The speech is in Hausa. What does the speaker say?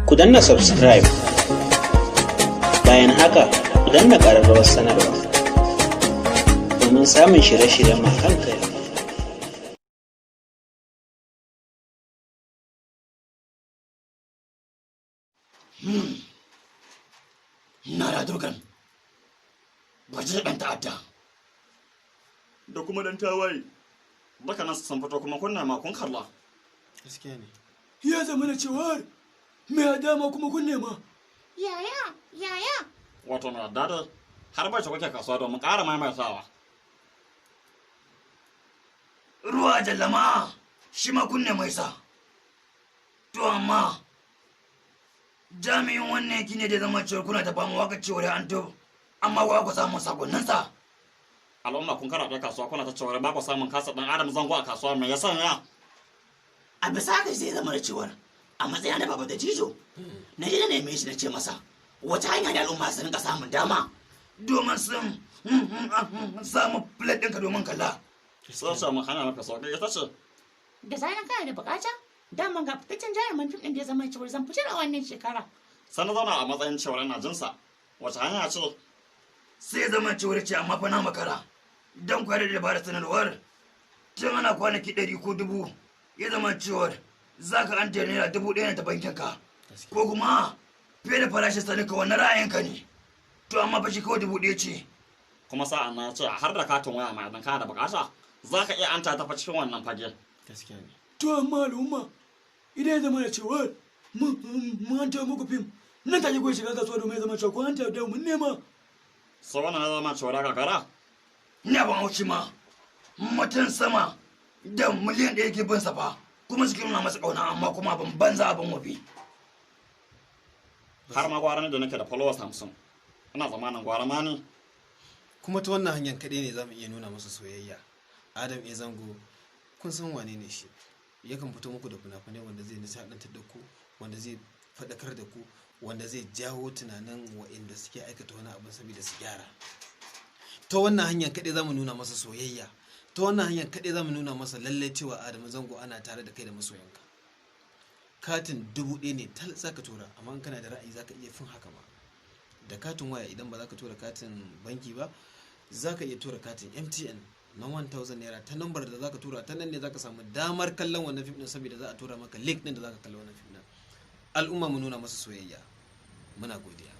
ku danna subscribe, bayan haka ku danna ƙararrawar sanarwa domin samun shirye-shiryen mu kan kai. Nara dogon baje ɗan ta'adda da kuma dan tawaye baka nan san fito kuma kunna ma kun kalla gaskiya ne ya zama na cewa mai dama kuma kun nema yaya wato na dada har ba shi kuke kasuwa domin ƙara maimaitawa ruwa da lama shi ma kun nema isa to amma jami'in wannan yaki ne da zama cewa kuna ta bamu waka cewa an to amma wa ku samu sakonninsa al'umma kun kara da kasuwa kuna ta cewa ba ku samun kasa dan adam zango a kasuwa me yasa ya a bisa ka sai zama da cewar a matsayin da baba da jijo na je na neme shi na ce masa wata hanya da al'umma su rinka samun dama domin sun samu plate ɗinka domin kalla sai samu hanya maka sauƙi ita ce da zaran kana da bukata daman ga fitaccen jarumin fim din da ya zama cewar zan fitar a wannan shekara sai na zauna a matsayin cewar ina jinsa wace hanya ce sai zama cewar ce amma fa na makara don kwari da bada sanarwar tun ana kwanaki 100 ko 1000 ya zama cewar za ka an naira 1000 ta bankinka ko kuma fiye da farashin saninka wannan ra'ayinka ne to amma fa shi kawai 1000 ce kuma sa'an na ce har da katin waya mai dan kana da bukata za ka iya anta ta fa cikin wannan fage gaskiya ne to amma al'umma idan ya zama da cewar mun hanta muku fim nan take kuwa shiga kasuwa domin ya zama cewa ko hanta da mun nema sai wannan na zama cewar gagara ina ban haushi ma mutum sama da miliyan 1 ke bin sa fa kuma suke nuna masa kauna amma kuma ban banza abin wabi har ma gwara ne da nake da followers 50 ina zamanin gwara ma ne kuma ta wannan hanyar kaɗai ne za mu iya nuna masa soyayya. Adam ya zango kun san wane ne shi, yakan fito muku da fina-finai wanda zai nishaɗantar da ku, wanda zai faɗakar da ku, wanda zai jawo tunanin waɗanda suke aikata wani abin saboda su gyara. Ta wannan hanyar kaɗai za mu nuna masa soyayya, ta wannan hanyar kaɗai za mu nuna masa lallai cewa Adamu zango ana tare da kai da masoyanka. Katin 1000 ne tal za ka tura, amma in kana da ra'ayi za ka iya fin haka ma. Da katin waya idan ba za ka tura katin banki ba, za ka iya tura katin MTN na 1000 naira ta lambar da za ka tura, ta nan ne za ka samu damar kallon wannan fim din saboda za a tura maka link din da za ka kalli wannan fim din. Al'umma mu nuna masa soyayya, muna godiya.